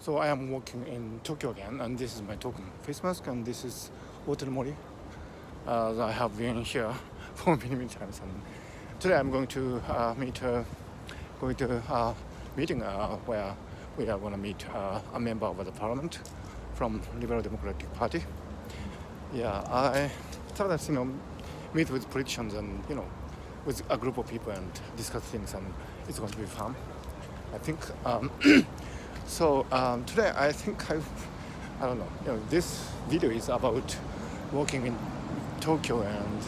So I am working in Tokyo again, and this is my token face mask, and this is Hotel Mori. I have been here for many times, and today I'm going to meeting where we are going to meet a member of the parliament from Liberal Democratic Party. Yeah, I sometimes meet with politicians and with a group of people and discuss things, and it's going to be fun, I think. So today I think I don't know. This video is about walking in Tokyo, and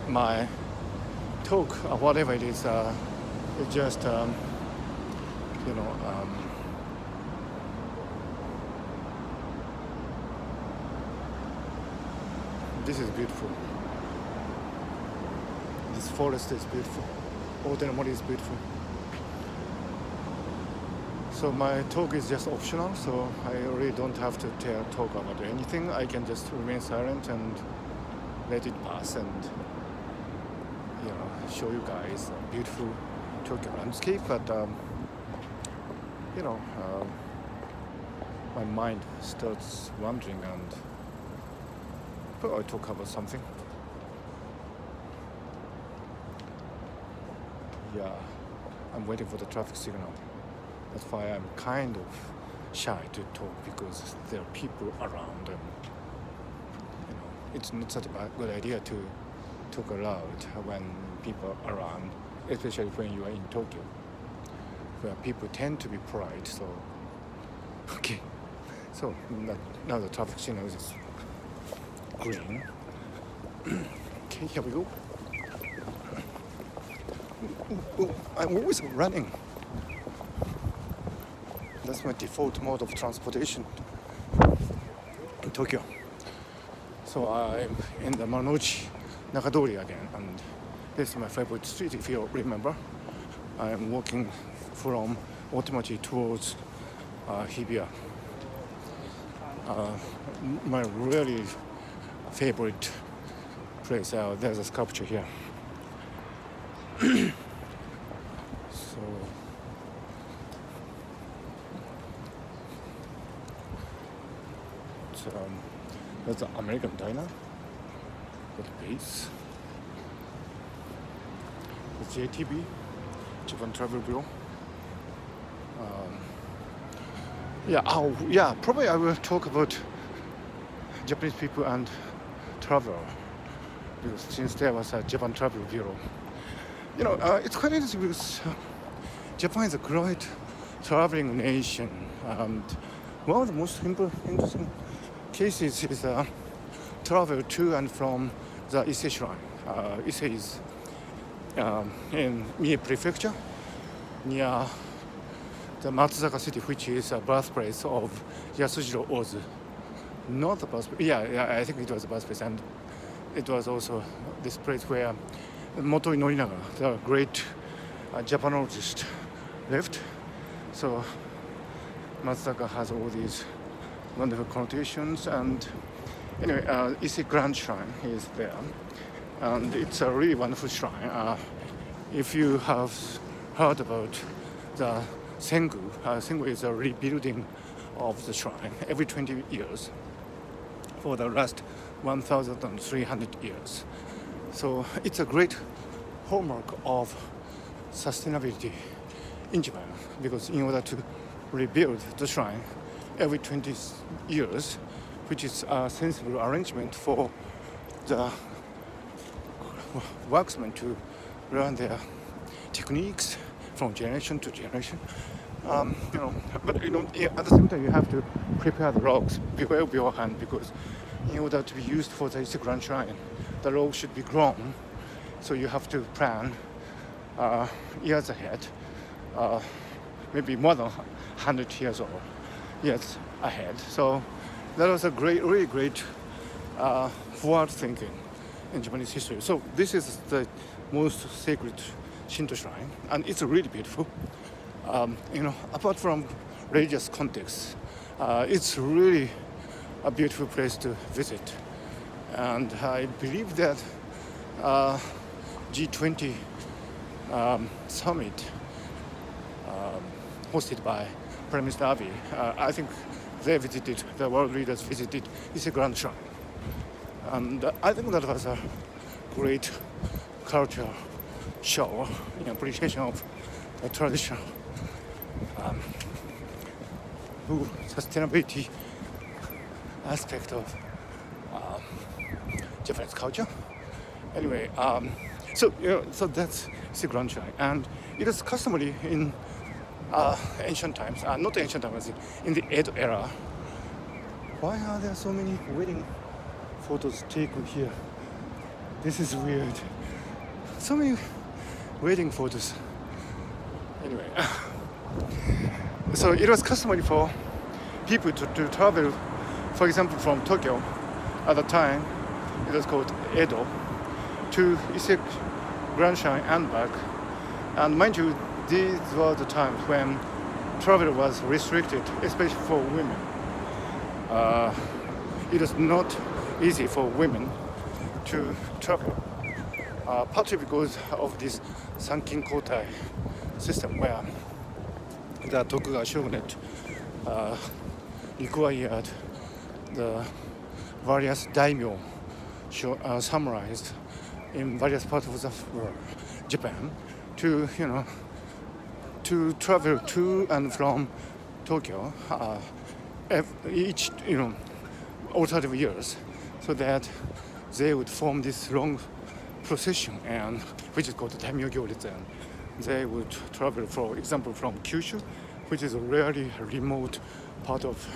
my talk, whatever it is, it's just this is beautiful. This forest is beautiful. Otenmori is beautiful. So my talk is just optional, so I really don't have to talk about anything. I can just remain silent and let it pass, and show you guys a beautiful Tokyo landscape. But my mind starts wandering, and I talk about something. Yeah, I'm waiting for the traffic signal. That's why I'm kind of shy to talk, because there are people around, and it's not such a good idea to talk aloud when people are around, especially when you are in Tokyo, where people tend to be polite. So, okay. So now the traffic signal is green. Okay, here we go. Ooh, I'm always running. That's my default mode of transportation in Tokyo. So I'm in the Marunouchi Nakadori again, and this is my favorite street, if you remember. I'm walking from Otemachi towards Hibiya. My really favorite place. There's a sculpture here. So that's the American diner at the base. The JTB, Japan Travel Bureau. Probably I will talk about Japanese people and travel, because since there was a Japan Travel Bureau, it's quite interesting, because Japan is a great traveling nation, and one of the most interesting cases is travel to and from the Ise Shrine. Ise is in Mie Prefecture, near the Matsuo city, which is a birthplace of Yasujiro Ozu. Not the birthplace, I think it was the birthplace, and it was also this place where Motoi Norinaga, the great Japanologist, lived. So Matsuo has all these wonderful connotations, and anyway, Ise Grand Shrine is there, and it's a really wonderful shrine. If you have heard about the Sengu, Sengu is a rebuilding of the shrine every 20 years for the last 1,300 years. So it's a great hallmark of sustainability in Japan, because in order to rebuild the shrine every 20 years, which is a sensible arrangement for the workmen to learn their techniques from generation to generation. But at the same time, you have to prepare the logs beforehand, because in order to be used for the Ise Grand Shrine, the log should be grown. So you have to plan years ahead, maybe more than 100 years or years ahead. So that was a really great forward thinking in Japanese history. So this is the most sacred Shinto shrine, and it's really beautiful. Apart from religious context, it's really a beautiful place to visit. And I believe that G20 summit hosted by Prime Minister Abe, I think the world leaders visited Ise Grand Shrine. And I think that was a great culture show in appreciation of the traditional sustainability aspect of Japanese culture. Anyway, so that's Ise Grand Shrine, and it is customary in ancient times, not ancient times, in the Edo era. Why are there so many wedding photos taken here? This is weird. So many wedding photos. Anyway, so it was customary for people to travel, for example, from Tokyo. At the time, it was called Edo, to Ise Grand Shrine and back. And mind you, these were the times when travel was restricted, especially for women. It is not easy for women to travel, partly because of this Sankin Kotai system, where the Tokugawa shogunate required the various daimyo samurais in various parts of the world, Japan, to travel to and from Tokyo each alternative years, so that they would form this long procession, and which is called the daimyo gyoretsu. And they would travel, for example, from Kyushu, which is a really remote part of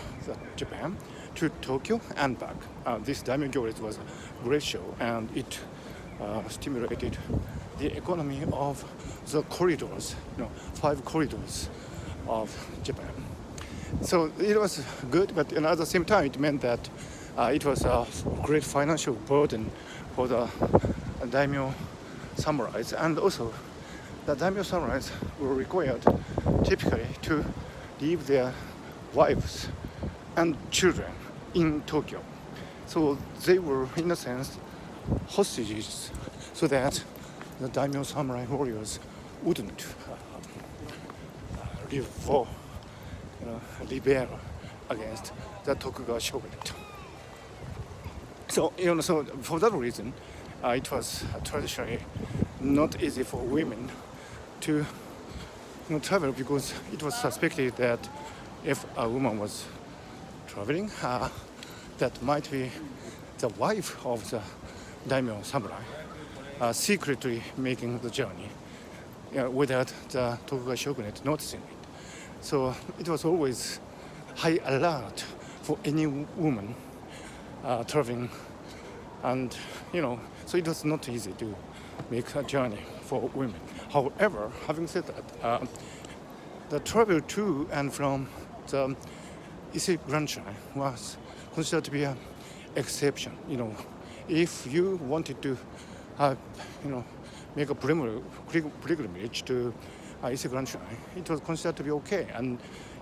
Japan, to Tokyo and back. This daimyo gyoretsu was a great show, and it stimulated the economy of the corridors, 5 corridors of Japan. So it was good, but at the same time, it meant that it was a great financial burden for the daimyo samurais, and also the daimyo samurais were required typically to leave their wives and children in Tokyo. So they were, in a sense, hostages, so that the daimyo samurai warriors wouldn't rebel against the Tokugawa shogunate. So, so for that reason, it was traditionally not easy for women to travel, because it was suspected that if a woman was traveling, that might be the wife of the daimyo samurai, secretly making the journey without the Tokugawa shogunate noticing it. So it was always high alert for any woman traveling, and so it was not easy to make a journey for women. However, having said that, the travel to and from the Ise Grand Shrine was considered to be an exception. If you wanted to make a pilgrimage to Ise Grand Shrine, it was considered to be okay, and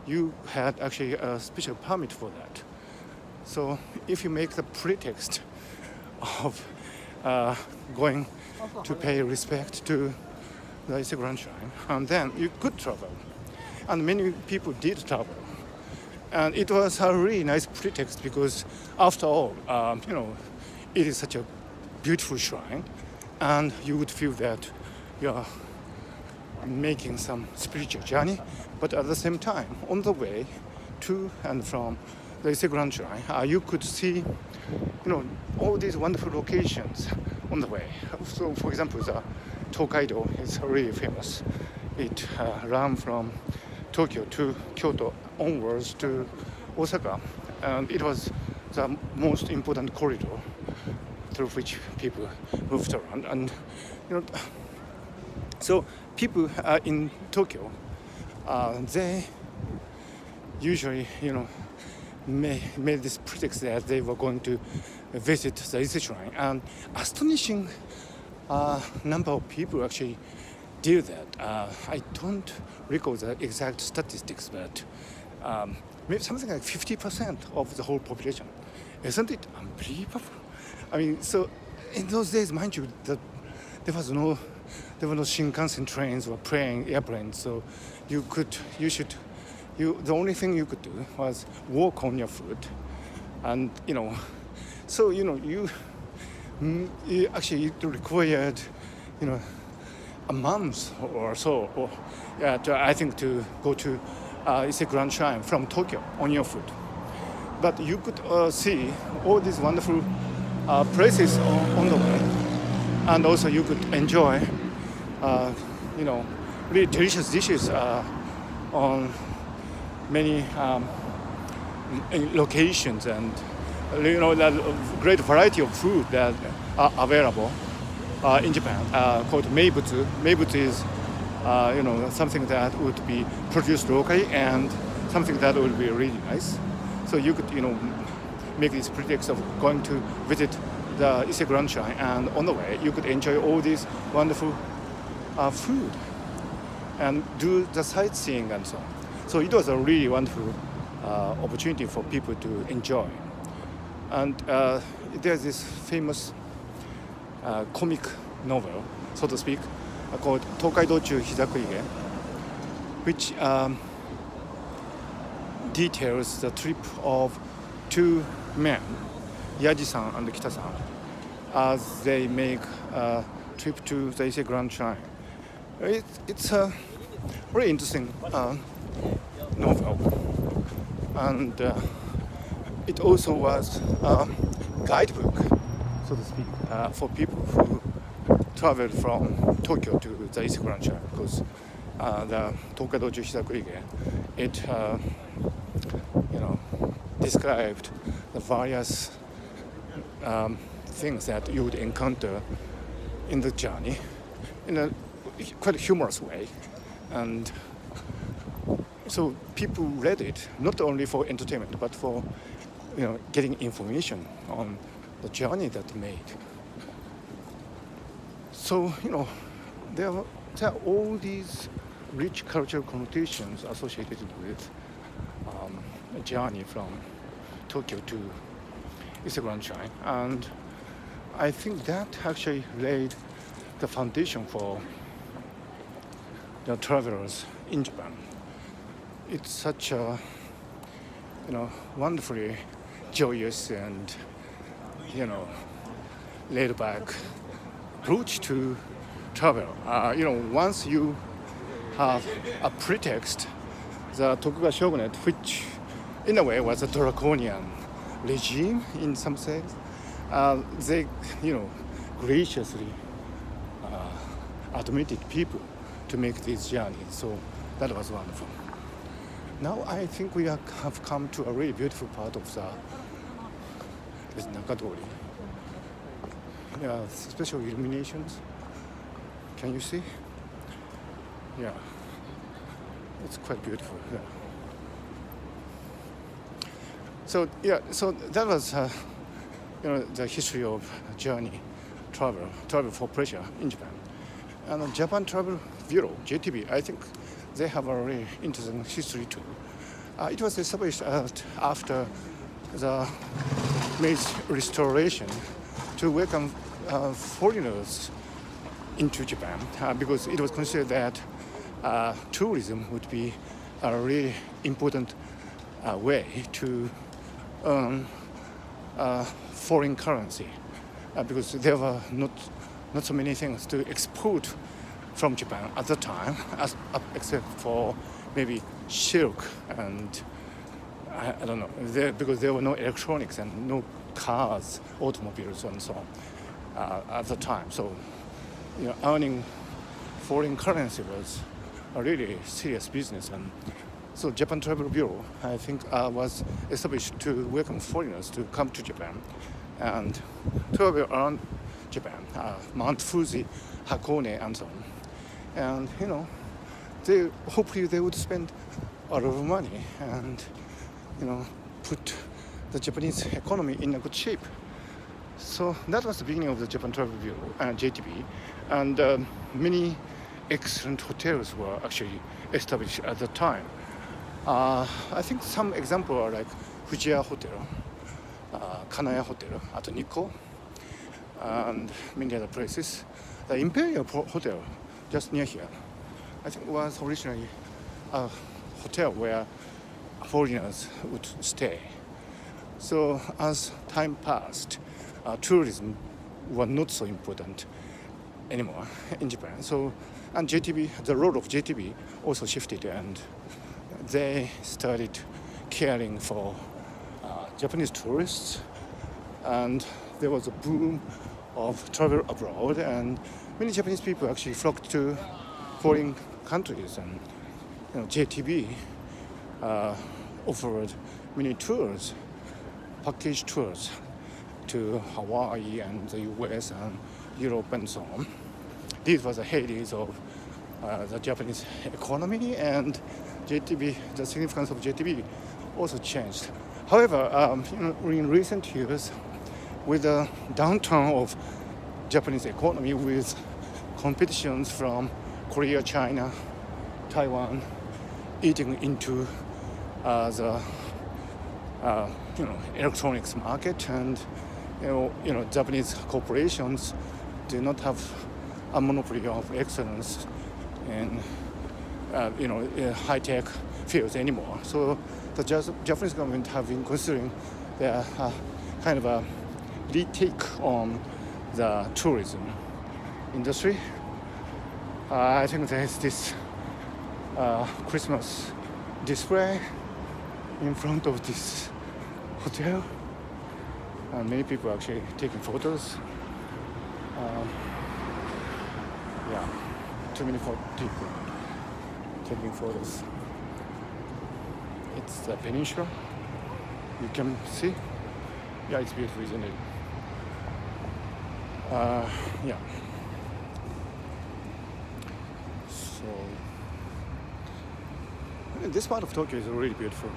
you had actually a special permit for that. So if you make the pretext of going to pay respect to the Ise Grand Shrine, and then you could travel, and many people did travel. And it was a really nice pretext, because after all, it is such a beautiful shrine, and you would feel that you are making some spiritual journey, but at the same time, on the way to and from the Ise Grand Shrine, you could see, all these wonderful locations on the way. So, for example, the Tokaido is really famous. It ran from Tokyo to Kyoto onwards to Osaka, and it was the most important corridor through which people moved around. And so people in Tokyo, they usually made this pretext that they were going to visit the Ise Shrine, and astonishing number of people actually did that. I don't recall the exact statistics, but maybe something like 50% of the whole population. Isn't it unbelievable? I mean, so in those days, mind you, there were no Shinkansen trains or airplanes, so you should the only thing you could do was walk on your foot, and so you actually it required a month or so, or I think to go to Ise Grand Shrine from Tokyo on your foot. But you could see all these wonderful places on the way, and also you could enjoy, really delicious dishes on many locations, and that great variety of food that are available in Japan, called meibutsu. Meibutsu is something that would be produced locally and something that would be really nice. So you could make this pretext of going to visit the Ise Grand Shrine, and on the way you could enjoy all these wonderful food and do the sightseeing and so on. So it was a really wonderful opportunity for people to enjoy. And there's this famous comic novel, so to speak, called Tokaidochu Hizakuige, which details the trip of two men, Yaji-san and Kita-san, as they make a trip to the Ise Grand Shrine. It's a very interesting novel, and it also was a guidebook, so to speak, for people who travel from Tokyo to the Ise Grand Shrine, because the Tokaidochu Hizakuige, it described the various things that you would encounter in the journey in a quite humorous way. And so people read it not only for entertainment but for getting information on the journey that they made. So there are all these rich cultural connotations associated with a journey from Tokyo to Ise Grand Shrine, and I think that actually laid the foundation for the travelers in Japan. It's such a wonderfully joyous and laid back approach to travel. Once you have a pretext, the Tokugawa shogunate, which in a way was a draconian regime in some sense, they graciously admitted people to make this journey. So that was wonderful. Now I think we have come to a really beautiful part of this Nakadori. Yeah, special illuminations. Can you see? Yeah, it's quite beautiful. Yeah. So that was the history of journey, travel for pleasure in Japan. And the Japan Travel Bureau, JTB, I think they have a really interesting history too. It was established after the Meiji Restoration to welcome foreigners into Japan, because it was considered that tourism would be a really important way to earn foreign currency, because there were not so many things to export from Japan at the time, except for maybe silk and I don't know, because there were no electronics and no cars, automobiles, and so on at the time. So earning foreign currency was a really serious business, and so Japan Travel Bureau, I think, was established to welcome foreigners to come to Japan and travel around Japan, Mount Fuji, Hakone, and so on. And hopefully they would spend a lot of money and put the Japanese economy in a good shape. So that was the beginning of the Japan Travel Bureau, JTB, and many excellent hotels were actually established at the time. I think some examples are like Fujiya Hotel, Kanaya Hotel at Nikko, and many other places. The Imperial Hotel, just near here, I think was originally a hotel where foreigners would stay. So as time passed, tourism was not so important anymore in Japan. So, and JTB, the role of JTB also shifted, and they started caring for Japanese tourists, and there was a boom of travel abroad, and many Japanese people actually flocked to foreign countries, and JTB offered many tours, package tours to Hawaii and the US and Europe and so on. These were the heydays of the Japanese economy, and JTB, the significance of JTB also changed. However, in recent years, with the downturn of Japanese economy, with competitions from Korea, China, Taiwan, eating into the electronics market, and Japanese corporations do not have a monopoly of excellence in high-tech fields anymore. So the Japanese government have been considering their kind of a retake on the tourism industry. I think there is this Christmas display in front of this hotel, and many people are actually taking photos. Too many people taking photos. It's the peninsula. You can see. Yeah, it's beautiful, isn't it? So this part of Tokyo is really beautiful.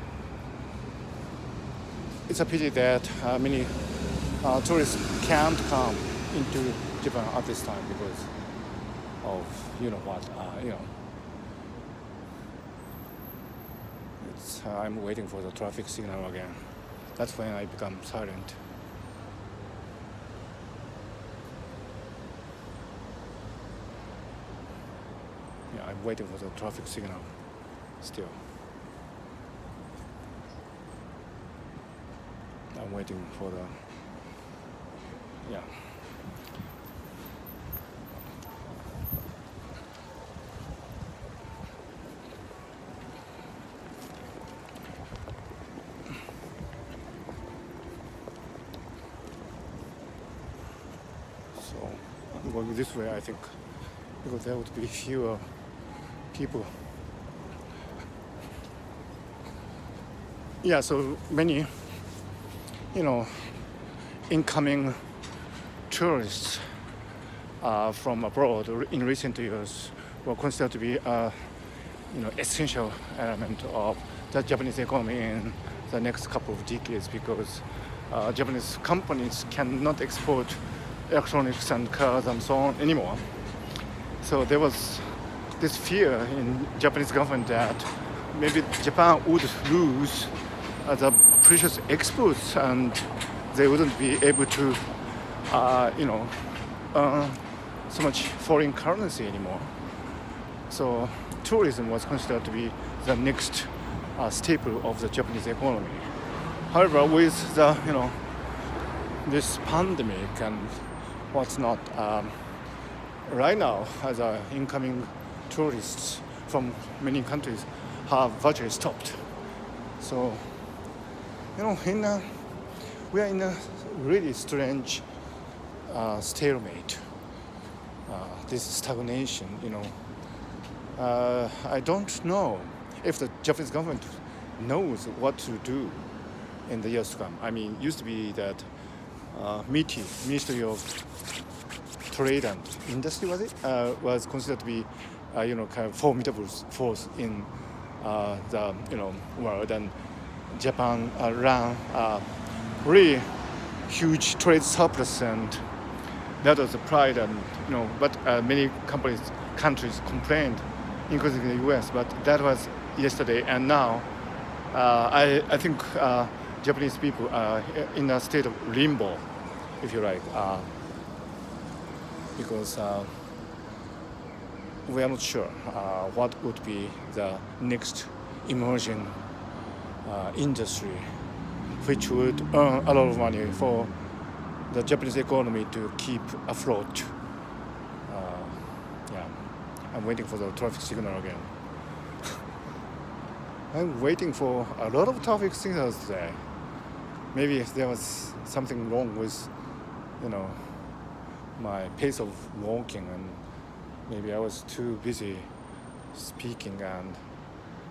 It's a pity that many tourists can't come into Japan at this time because of I'm waiting for the traffic signal again. That's when I become silent. I'm waiting for the traffic signal still. I'm waiting for the So I'm going this way, I think, because there would be fewer people. So many, incoming tourists from abroad in recent years were considered to be essential element of the Japanese economy in the next couple of decades, because Japanese companies cannot export electronics and cars and so on anymore. So there was this fear in Japanese government that maybe Japan would lose the precious exports, and they wouldn't be able to earn so much foreign currency anymore. So tourism was considered to be the next staple of the Japanese economy. However, with the this pandemic and what's not, right now, as incoming tourists from many countries have virtually stopped. So we are in a really strange stalemate. This stagnation. I don't know if the Japanese government knows what to do in the years to come. I mean, it used to be that MITI, Ministry of Trade and Industry, was considered to be kind of formidable force in the world, and Japan ran really huge trade surplus, and that was the pride, and but many countries complained, including the US, but that was yesterday, and now I think Japanese people are in a state of limbo, if you like, because we are not sure what would be the next emerging industry which would earn a lot of money for the Japanese economy to keep afloat. Yeah, I'm waiting for the traffic signal again. I'm waiting for a lot of traffic signals today. Maybe there was something wrong with, my pace of walking, and maybe I was too busy speaking and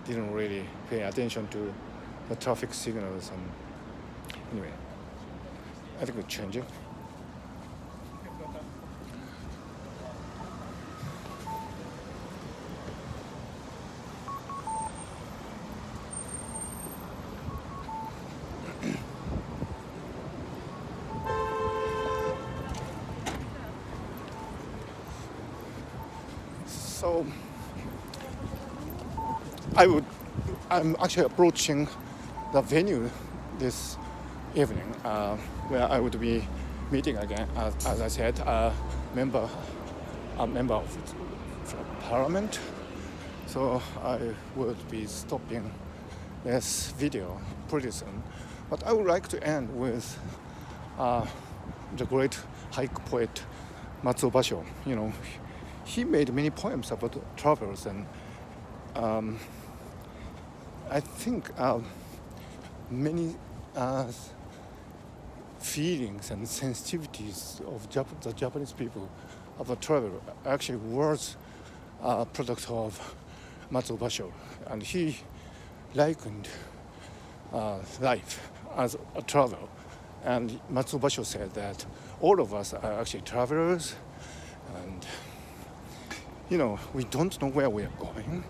didn't really pay attention to the traffic signals. And anyway, I think we're changing. So I'm actually approaching the venue this evening, where I would be meeting again, as I said, a member of Parliament. So I would be stopping this video pretty soon. But I would like to end with the great haiku poet Matsuo Basho. He made many poems about travels, and I think many feelings and sensitivities of the Japanese people about travel actually was a product of Matsuo Basho, and he likened life as a travel. And Matsuo Basho said that all of us are actually travelers, and we don't know where we are going,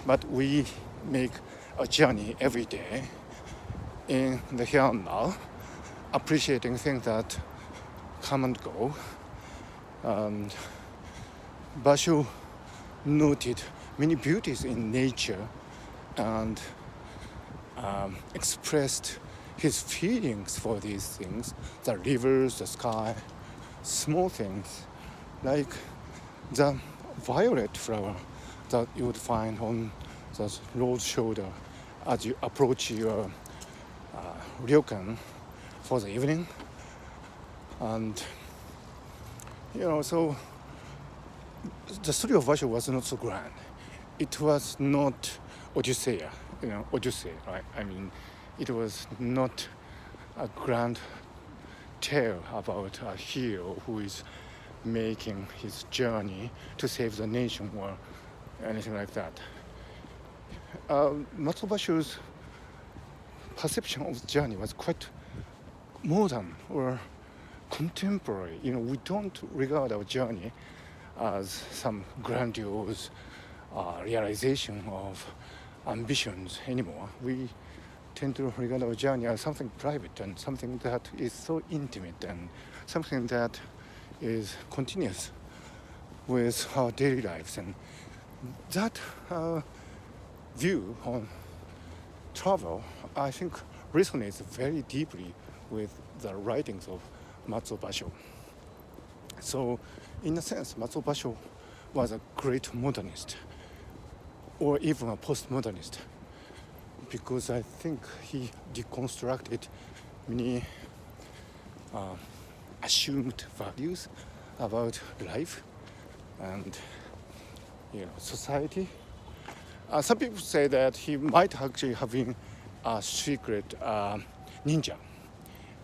but we make a journey every day in the here and now, appreciating things that come and go. And Basho noted many beauties in nature and expressed his feelings for these things, the rivers, the sky, small things like the violet flower that you would find on the road shoulder as you approach your ryokan for the evening. And so the studio of Basho was not so grand. It was not Odyssey, right? I mean, it was not a grand tale about a hero who is making his journey to save the nation or anything like that. Matsuo Basho's perception of the journey was quite modern or contemporary. We don't regard our journey as some grandiose realization of ambitions anymore. We tend to regard our journey as something private and something that is so intimate and something that is continuous with our daily lives. And that view on travel, I think, resonates very deeply with the writings of Matsuo Basho. So, in a sense, Matsuo Basho was a great modernist, or even a postmodernist, because I think he deconstructed many assumed values about life and society. Some people say that he might actually have been a secret ninja,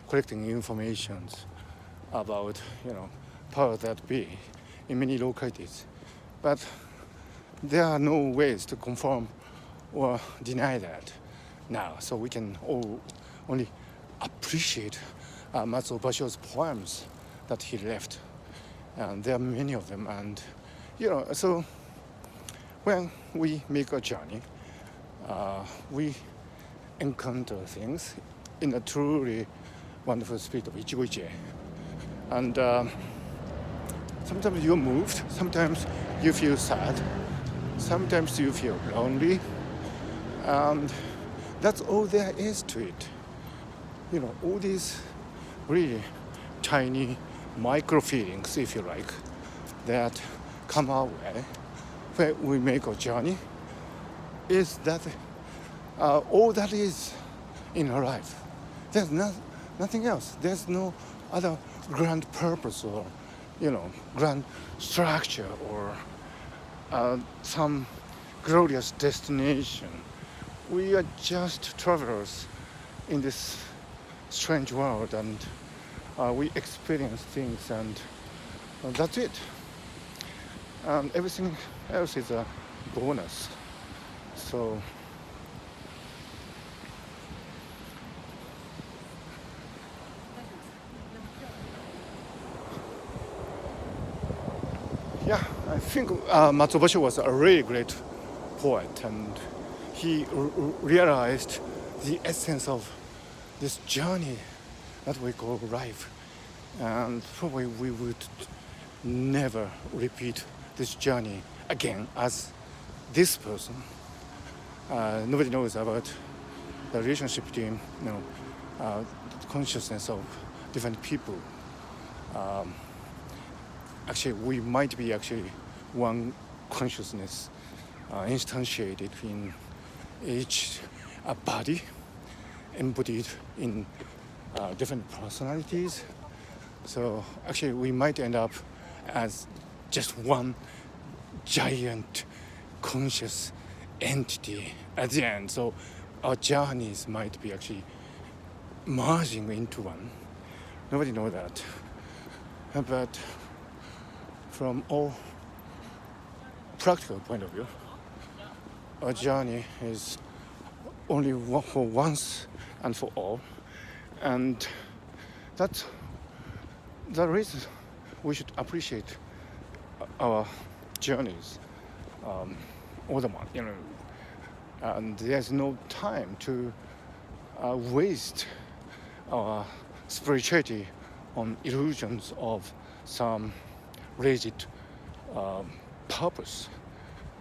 collecting information about powers that be in many localities. But there are no ways to confirm or deny that now. So we can only appreciate Matsuo Basho's poems that he left. And there are many of them. And, so when we make a journey, we encounter things in a truly wonderful spirit of ichigo-ichi. And sometimes you're moved, sometimes you feel sad, sometimes you feel lonely, and that's all there is to it. All these really tiny micro feelings, if you like, that come our way when we make a journey, is that all that is in her life. There's nothing else. There's no other grand purpose or, grand structure or some glorious destination. We are just travelers in this strange world, and we experience things, and that's it. And everything else is a bonus. So yeah, I think Matsuo Basho was a really great poet, and he realized the essence of this journey that we call life. And probably we would never repeat this journey again as this person. Nobody knows about the relationship between consciousness of different people. Actually, we might be one consciousness instantiated in each body, embodied in different personalities. So actually, we might end up as just one giant conscious entity at the end. So our journeys might be actually merging into one. Nobody knows that. But from all practical point of view, our journey is only for once and for all. And that's the reason we should appreciate our journeys all the month, and there's no time to waste our spirituality on illusions of some rigid purpose,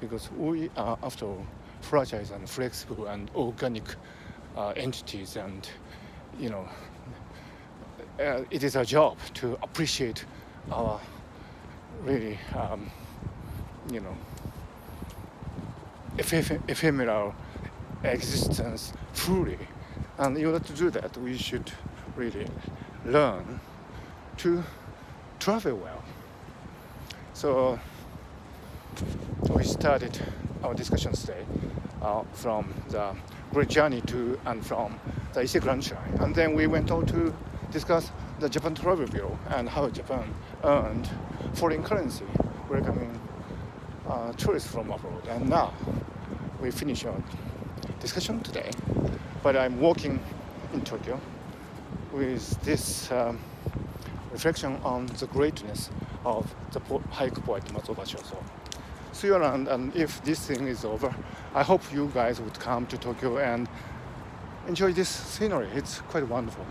because we are, after all, fragile and flexible and organic entities, and it is our job to appreciate our really ephemeral existence fully. And in order to do that, we should really learn to travel well. So we started our discussions today from the great journey to and from the Ise Grand Shrine, and then we went on to discuss the Japan Travel Bureau and how Japan earned foreign currency welcoming tourists from abroad. And now we finish our discussion today, but I'm walking in Tokyo with this reflection on the greatness of the haiku poet Matsuo Basho. So see you around, and if this thing is over, I hope you guys would come to Tokyo and enjoy this scenery. It's quite wonderful.